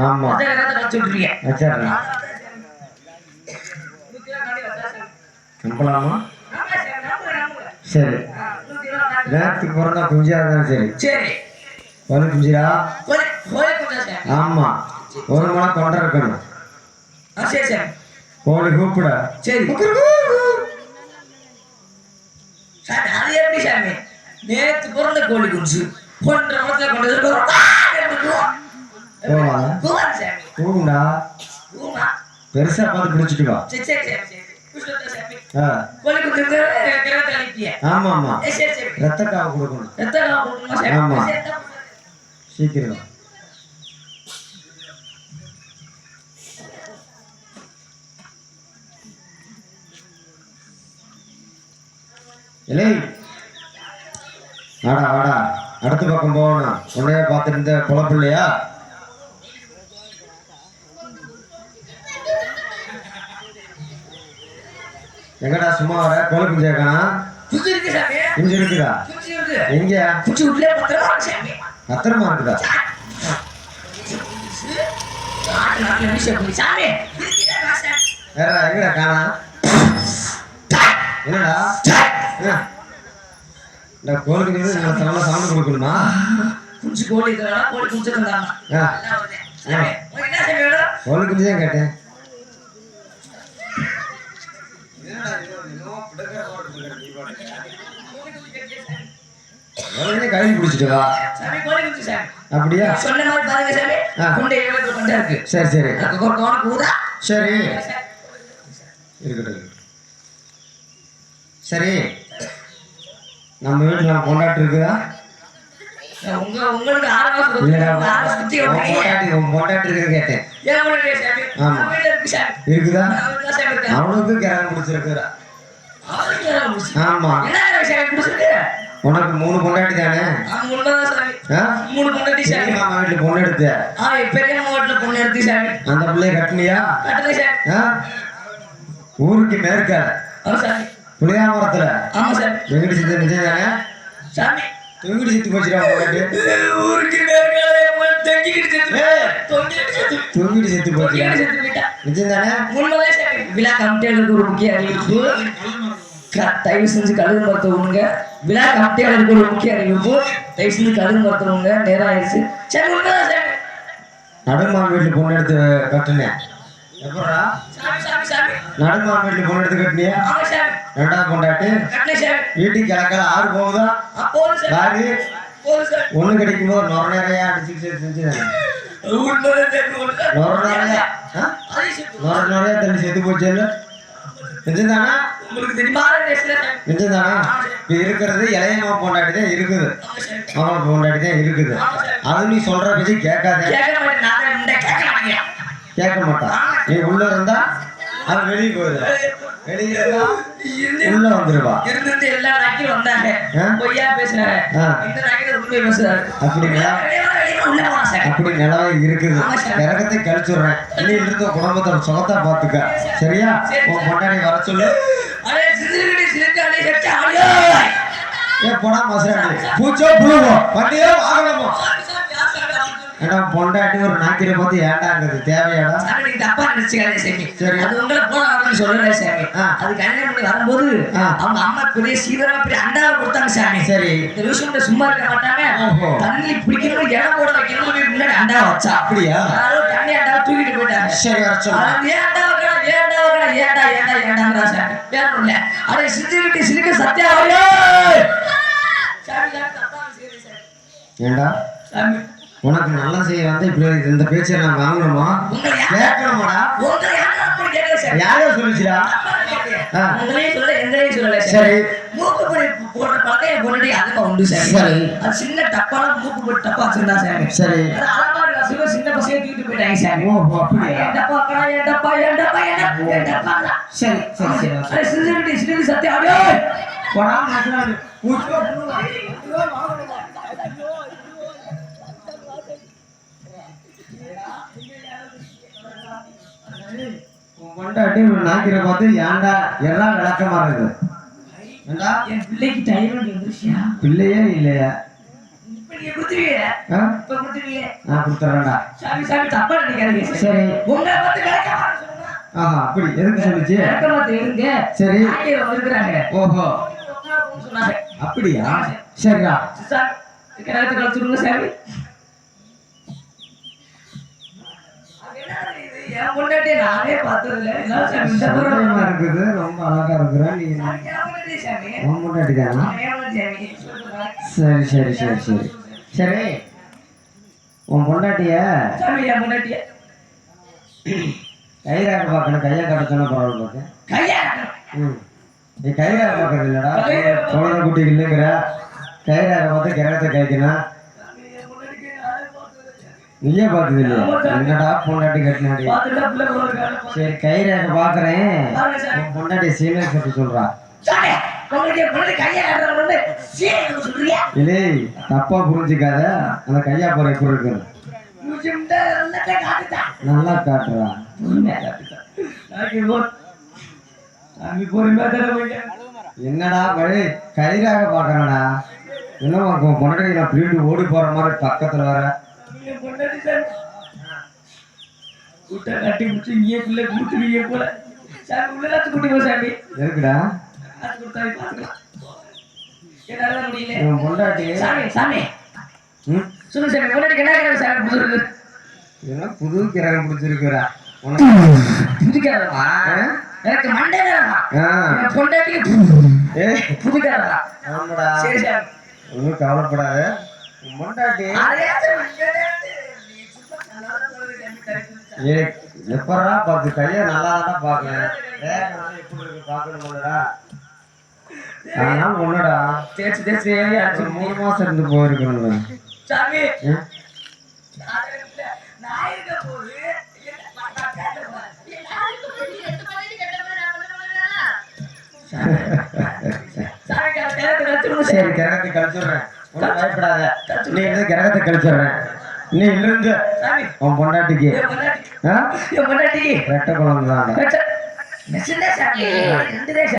ஆமா நம்பலாமா சரி நேரத்துக்கு பிறந்தா குஞ்சா இருந்தாலும் சரி சரி ஒரு குஞ்சிரா ஆமா ஒரு மணி கொண்ட இருக்கணும் சரி சரி கோழி கூப்பிட சரி சாமி அது எப்படி சாமி நேத்து பிறந்த கோழி குஞ்சு ஒன்றரை மணத்துல கொண்டு கூடுண்டா பெருசா பார்த்து பிடிச்சிட்டு வா ஆமா ஆமா ரத்த காவு கொடுக்கணும் ஆமா சீக்கிரம் இல்லை வாடா வாடா அடுத்த பக்கம் போகணும் உன்னைய பார்த்துட்டு இருந்த குழப்பம் இல்லையா எங்கடா சும்மா வர கோழி குஞ்சு கேட்கணும் குஞ்சு இருக்குதா எங்க பத்திரமா இருக்குதா வேற எங்கடா காணா என்னடா இந்த கோழி குஞ்சு சவுண்ட் கொடுக்கணுமா குஞ்சு கோழி கோழி குஞ்சு கோழி குஞ்சு தான் கேட்டேன் கையில் பிடிச்சிட்டு வா அப்படியா சொன்ன மாதிரி பாருங்க சரி சரி சரி இருக்கட்டும் சரி நம்ம வீட்டுல கொண்டாட்டு இருக்குதா உங்களுக்கு கொண்டாட்டு இருக்கு கேட்டேன் இருக்குதா அவனுக்கு கிரகம் பிடிச்சிருக்குறா ஆமா உனக்கு 3 பொண்டாட்டி தானே மாமா வீட்டுல பொண்ணு எடுத்த அந்த பிள்ளைய கட்டலையா ஊருக்கு மேற்க புளியாமரத்துல வெங்கடி சித்த நிஜம் தானே தொங்கிட்டு சித்து போச்சுடா தொங்கிட்டு செத்து போச்சு நிஜம் தானே விழா கமிட்டியாளருக்கு ஒரு முக்கிய அறிவிப்பு தயவு செஞ்சு கழுகு மருத்துவங்க விழா கமிட்டியாளருக்கு ஒரு முக்கிய அறிவிப்பு தயவு செஞ்சு கழுகு மருத்துவங்க நேரம் ஆயிடுச்சு நடுமா வீட்டுல பொண்ணு எடுத்து கட்டுனேன் எப்படா நடுமா வீட்டுல பொண்ணு எடுத்து கட்டினியா 2ஆவது பொண்டாட்டி வீட்டுக்கு கிழக்கால 6 போகுதா யாரு ஒண்ணு கிடைக்கும் போது நொர நிறையா அடிச்சுட்டு செஞ்சு நொர நிறையா தண்ணி செத்து போச்சு நிஜம்தானா நிஜம்தானா இப்ப இருக்கிறது இளையமா பொண்டாட்டி தான் இருக்குது மாமா பொண்டாட்டி தான் இருக்குது அது நீ சொல்ற பத்தி கேட்காத கேட்க மாட்டான் நீ உள்ள இருந்தா அவன் வெளியே போயிடுவா வெளியே இருந்தா உள்ள வந்துருவா அப்படி நிலவை இருக்குது கிரகத்தை கழிச்சுடுறேன் இன்னும் இருக்க குடும்பத்தோட சுகத்தா பாத்துக்க சரியா உன் பொண்டாடி வர சொல்லு போனா மசராடி பூச்சோ புழுவோ பண்ணியோ ஆகணுமோ ஏன்னா பொண்டாட்டி ஒரு நாக்கிர பார்த்து ஏண்டாங்கிறது தேவையாடா தப்பா நினைச்சுக்காதே சாமி சரி அது உங்களை போன சொல்லல சாமி அது கல்யாணம் பண்ணி வரும்போது அவங்க அம்மா பெரிய சீதரமா பெரிய அண்டாவை கொடுத்தாங்க சாமி சரி இந்த விஷயம் சும்மா இருக்க மாட்டாங்க தண்ணி பிடிக்கணும் இடம் போட வைக்கணும் முன்னாடி அண்டாவை வச்சா அப்படியா யாரும் தண்ணி அண்டாவை தூக்கிட்டு போயிட்டாங்க சரி ஏன்டா சாமி வேற இல்ல அதை சிரிச்சுக்கிட்டு சிரிக்க சத்தியாவையோ ஏண்டா சாமி உனக்கு நல்லா செய்ய வந்து இப்படி இந்த பேச்சை நான் வாங்கணுமா கேட்கணுமாடா யாரோ சொல்லிச்சுடா சரி மூக்கு போடுற பழைய பொருளை அதுக்கு உண்டு சார் அது சின்ன டப்பால மூக்கு போட்டு டப்பா வச்சிருந்தா சார் சரி சின்ன பசங்க தூக்கிட்டு போயிட்டாங்க சார் சரி சரி சரி சத்தியா பொண்டாட்டி ஒரு நாக்கிற பார்த்து ஏன்டா எல்லாம் விளக்கமா இருக்குது என் பிள்ளைக்கு டைராய்டு வந்துருச்சியா பிள்ளையே இல்லையா நீங்க குடுத்துருவீங்க. ஆ? இப்ப குடுத்துருவீங்க. நான் கொடுத்துறேன்டா. சாமி சாமி தப்பா நினைக்காதீங்க. சரி. உங்களை பார்த்து விளக்கமா சொல்லுங்க. ஆஹா அப்படி எதுக்கு சொல்லுச்சு? விளக்கமா தெரியுங்க. சரி. ஆங்கிலம் இருக்கிறாங்க. ஓஹோ சொன்னாங்க. அப்படியா? சரிடா. சாமி கிணத்து கழிச்சுடுங்க சாமி. என் பொண்டாட்டி நானே பார்த்ததில்ல. என்ன சாமி இந்த முறை சந்தேகமா இருக்குது. ரொம்ப அழகா இருக்கிற நீ. என் பொண்டாட்டி சாமி. உன் பொண்டாட்டி தானா? என் பொண்டாட்டி சாமி. சொல்லுங்க. சரி சரி சரி சரி சரி. உன் பொண்டாட்டிய சாமி என் பொண்டாட்டிய கைராக பார்க்கணும். கையை காட்ட சொன்ன பரவாயில்ல பார்க்க. கையா நீ கைராக பார்க்கறது இல்லடா. குழந்தை குட்டிக்கு இல்லைங்கிற கைராக பார்த்து கிரகத்தை கைக்கணும். நீயே பார்த்தது இல்லையா? என்னடா பொண்டாட்டி கட்டினாடி? பார்த்துட்டா பிள்ளை போறாங்க. சரி கைராக பார்க்கறேன். உன் பொண்டாட்டி சீனியர் சொல்லி சொல்றா. சாமி உங்களுக்கு பொண்டாட்டி கையா காட்டுறவங்க சீக்கிரம் சொல்றியா? இல்லை தப்பா புரிஞ்சுக்காத. அந்த கையா போற எப்படி இருக்குது? முஜிம்டா நல்லதே காட்டுதா. நல்லா காட்டுறா. பொறுமையா காட்டுதா. நாளைக்கு போ. சாமி பொறுமையா தரவங்க. என்னடா வழி கைராக பார்க்கறடா. என்ன உன் பொண்டாட்டி நான் பிரிட்டு ஓடி போற மாதிரி பக்கத்துல வர. என் பொண்டாட்டி சாமி கூட்ட கட்டி முடிச்சு இங்கே பிள்ளை கொடுத்துருவீங்க போல. சாமி உள்ளதாச்சும் கூட்டி போ சாமி. இருக்குடா. அது கொடுத்தாரு பார்த்துக்கலாம். என்னால முடியல. உன் பொண்டாட்டி சாமி சாமி சொல்லு சாமி பொண்டாட்டிக்கு என்ன கேட்க சாமி புதுருக்கு என்ன புது கிரகம் பிடிச்சிருக்குறா உனக்கு? புதுக்காரா? எனக்கு மண்டே என் பொண்டாட்டிக்கு புதுக்காரா? ஆமாடா. சரி சாமி. ஒன்றும் கவலைப்படாத. உன் பொண்டாட்டி எப்படா பார்த்து கையை நல்லா தான் பார்க்கேன். எப்படி இருக்கு பார்க்கணும்லடா. அதெல்லாம் ஒண்ணுடா. தேய்ச்சி தேய்ச்சி ஒரு 3 மாசம் இருந்து போயிருக்கணும். சாமி ம்? நான் இருக்க போது சரி கிரகத்தை கழிச்சுடுறேன். ஒன்றும் பயப்படாத. நீ இருந்து கிரகத்தை கழிச்சுடுறேன். நீ இருந்து உன் பொண்டாட்டிக்கு என் பொண்டாட்டிக்கு ரெட்டை குழந்தை தான். சாமி